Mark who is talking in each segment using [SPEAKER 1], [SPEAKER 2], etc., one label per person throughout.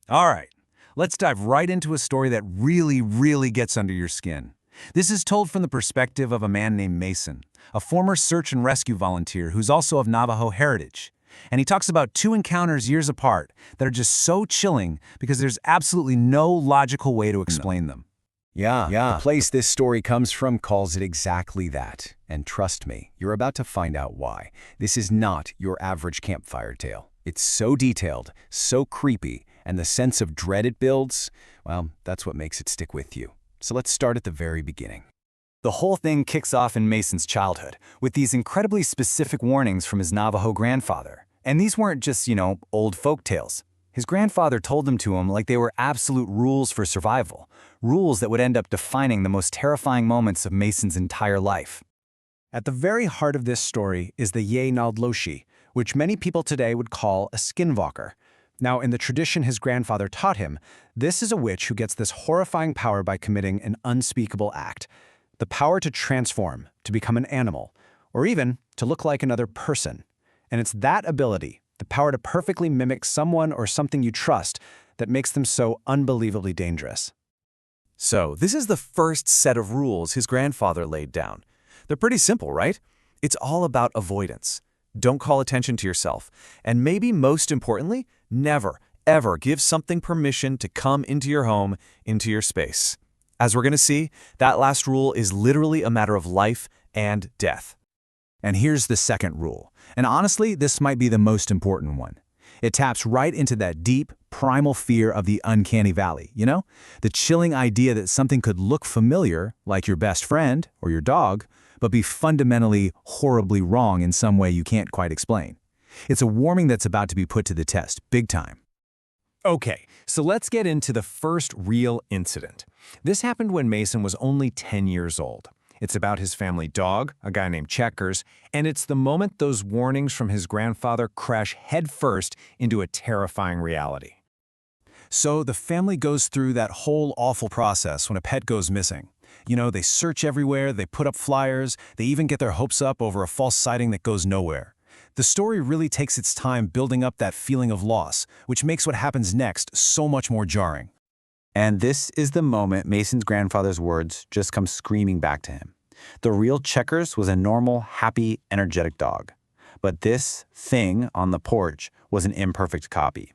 [SPEAKER 1] All right, let's dive right into a story that really gets under your skin. This is told from the perspective of a man named Mason, a former search and rescue volunteer who's also of Navajo heritage. And he talks about two encounters years apart that are just so chilling because there's absolutely no logical way to explain them.
[SPEAKER 2] Yeah. The place this story comes from calls it exactly that. And trust me, you're about to find out why. This is not your average campfire tale. It's so detailed, so creepy, and the sense of dread it builds, well, that's what makes it stick with you. So let's start at the very beginning.
[SPEAKER 3] The whole thing kicks off in Mason's childhood, with these incredibly specific warnings from his Navajo grandfather. And these weren't just, old folk tales. His grandfather told them to him like they were absolute rules for survival, rules that would end up defining the most terrifying moments of Mason's entire life.
[SPEAKER 4] At the very heart of this story is the Ye Naldloshi, which many people today would call a Skinwalker. Now, in the tradition his grandfather taught him, this is a witch who gets this horrifying power by committing an unspeakable act. The power to transform, to become an animal, or even to look like another person. And it's that ability, the power to perfectly mimic someone or something you trust, that makes them so unbelievably dangerous.
[SPEAKER 1] So, this is the first set of rules his grandfather laid down. They're pretty simple, right? It's all about avoidance. Don't call attention to yourself. And maybe most importantly, never, ever give something permission to come into your home, into your space. As we're going to see, that last rule is literally a matter of life and death. And here's the second rule. And honestly, this might be the most important one. It taps right into that deep, primal fear of the uncanny valley, The chilling idea that something could look familiar, like your best friend or your dog, but be fundamentally, horribly wrong in some way you can't quite explain. It's a warning that's about to be put to the test, big time.
[SPEAKER 5] Okay, so let's get into the first real incident. This happened when Mason was only 10 years old. It's about his family dog, a guy named Checkers, and it's the moment those warnings from his grandfather crash headfirst into a terrifying reality.
[SPEAKER 4] So the family goes through that whole awful process when a pet goes missing. They search everywhere, they put up flyers, they even get their hopes up over a false sighting that goes nowhere. The story really takes its time building up that feeling of loss, which makes what happens next so much more jarring.
[SPEAKER 2] And this is the moment Mason's grandfather's words just come screaming back to him. The real Checkers was a normal, happy, energetic dog. But this thing on the porch was an imperfect copy.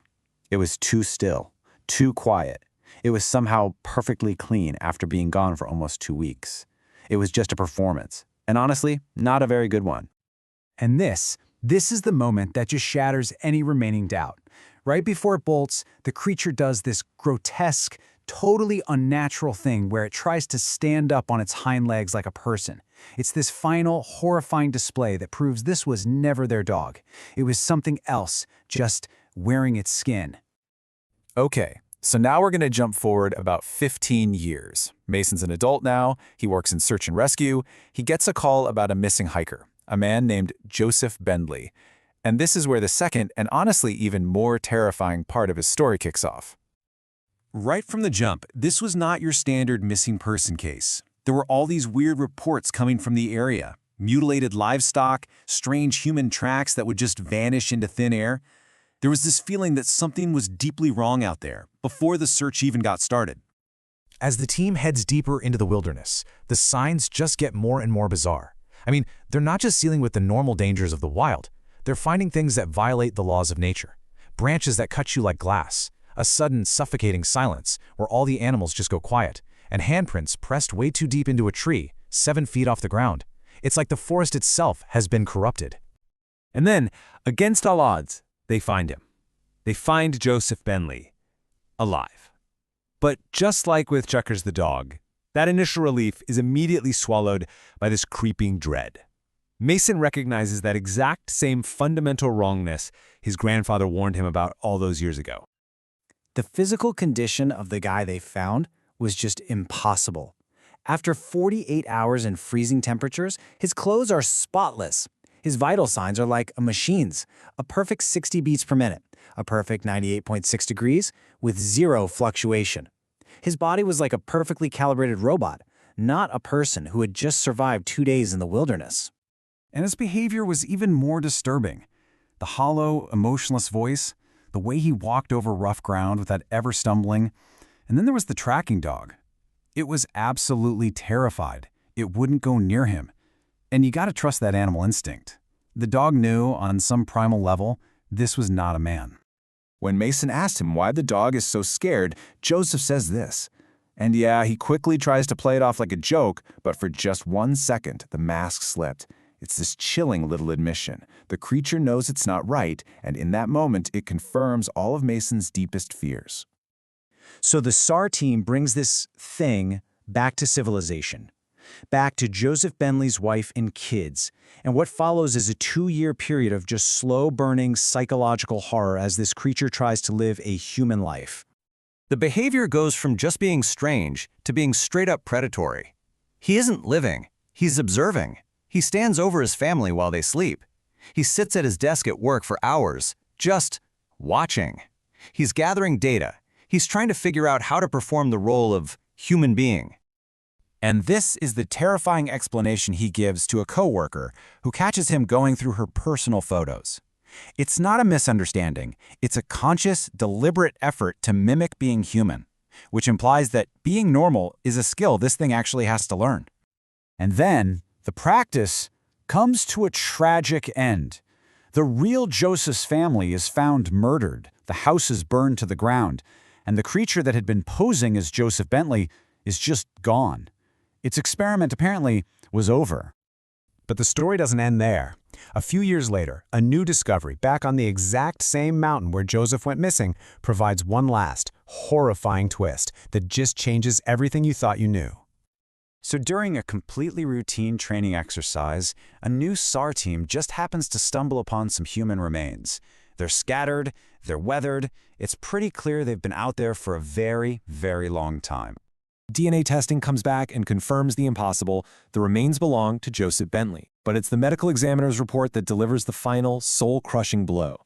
[SPEAKER 2] It was too still, too quiet. It was somehow perfectly clean after being gone for almost 2 weeks. It was just a performance, and honestly, not a very good one.
[SPEAKER 4] And this is the moment that just shatters any remaining doubt. Right before it bolts, the creature does this grotesque, totally unnatural thing where it tries to stand up on its hind legs like a person. It's this final, horrifying display that proves this was never their dog. It was something else, just wearing its skin.
[SPEAKER 1] Okay, so now we're going to jump forward about 15 years. Mason's an adult now, he works in search and rescue. He gets a call about a missing hiker, a man named Joseph Bentley. And this is where the second and honestly even more terrifying part of his story kicks off.
[SPEAKER 4] Right from the jump, this was not your standard missing person case. There were all these weird reports coming from the area. Mutilated livestock, strange human tracks that would just vanish into thin air. There was this feeling that something was deeply wrong out there, before the search even got started.
[SPEAKER 6] As the team heads deeper into the wilderness, the signs just get more and more bizarre. They're not just dealing with the normal dangers of the wild. They're finding things that violate the laws of nature. Branches that cut you like glass, a sudden suffocating silence where all the animals just go quiet, and handprints pressed way too deep into a tree, 7 feet off the ground. It's like the forest itself has been corrupted.
[SPEAKER 5] And then, against all odds, they find him. They find Joseph Bentley, alive. But just like with Checkers the dog, that initial relief is immediately swallowed by this creeping dread. Mason recognizes that exact same fundamental wrongness his grandfather warned him about all those years ago.
[SPEAKER 4] The physical condition of the guy they found was just impossible. After 48 hours in freezing temperatures, his clothes are spotless. His vital signs are like a machine's, a perfect 60 beats per minute, a perfect 98.6 degrees with 0 fluctuation. His body was like a perfectly calibrated robot, not a person who had just survived 2 days in the wilderness.
[SPEAKER 7] And his behavior was even more disturbing. The hollow, emotionless voice,
[SPEAKER 2] the way he walked over rough ground without ever stumbling. And then there was the tracking dog. It was absolutely terrified. It wouldn't go near him. And you gotta trust that animal instinct. The dog knew, on some primal level, this was not a man.
[SPEAKER 7] When Mason asked him why the dog is so scared, Joseph says this. And yeah, he quickly tries to play it off like a joke, but for just 1 second, the mask slipped. It's this chilling little admission. The creature knows it's not right, and in that moment, it confirms all of Mason's deepest fears.
[SPEAKER 4] So the SAR team brings this thing back to civilization, back to Joseph Bentley's wife and kids, and what follows is a 2-year period of just slow-burning psychological horror as this creature tries to live a human life.
[SPEAKER 3] The behavior goes from just being strange to being straight-up predatory. He isn't living, he's observing. He stands over his family while they sleep. He sits at his desk at work for hours, just watching. He's gathering data. He's trying to figure out how to perform the role of human being.
[SPEAKER 2] And this is the terrifying explanation he gives to a coworker who catches him going through her personal photos. It's not a misunderstanding. It's a conscious, deliberate effort to mimic being human, which implies that being normal is a skill this thing actually has to learn. And then, the practice comes to a tragic end. The real Joseph's family is found murdered, the house is burned to the ground, and the creature that had been posing as Joseph Bentley is just gone. Its experiment apparently was over.
[SPEAKER 6] But the story doesn't end there. A few years later, a new discovery back on the exact same mountain where Joseph went missing provides one last, horrifying twist that just changes everything you thought you knew.
[SPEAKER 2] So during a completely routine training exercise, a new SAR team just happens to stumble upon some human remains. They're scattered, they're weathered. It's pretty clear they've been out there for a very, very long time.
[SPEAKER 5] DNA testing comes back and confirms the impossible. The remains belong to Joseph Bentley, but it's the medical examiner's report that delivers the final, soul-crushing blow.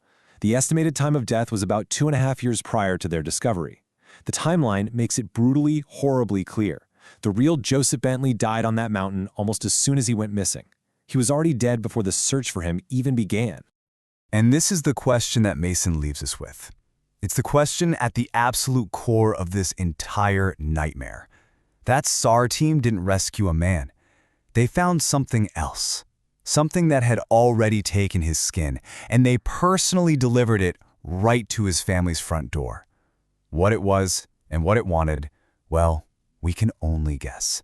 [SPEAKER 5] The estimated time of death was about 2.5 years prior to their discovery. The timeline makes it brutally, horribly clear. The real Joseph Bentley died on that mountain almost as soon as he went missing. He was already dead before the search for him even began.
[SPEAKER 3] And this is the question that Mason leaves us with. It's the question at the absolute core of this entire nightmare. That SAR team didn't rescue a man. They found something else. Something that had already taken his skin, and they personally delivered it right to his family's front door. What it was and what it wanted, well, we can only guess.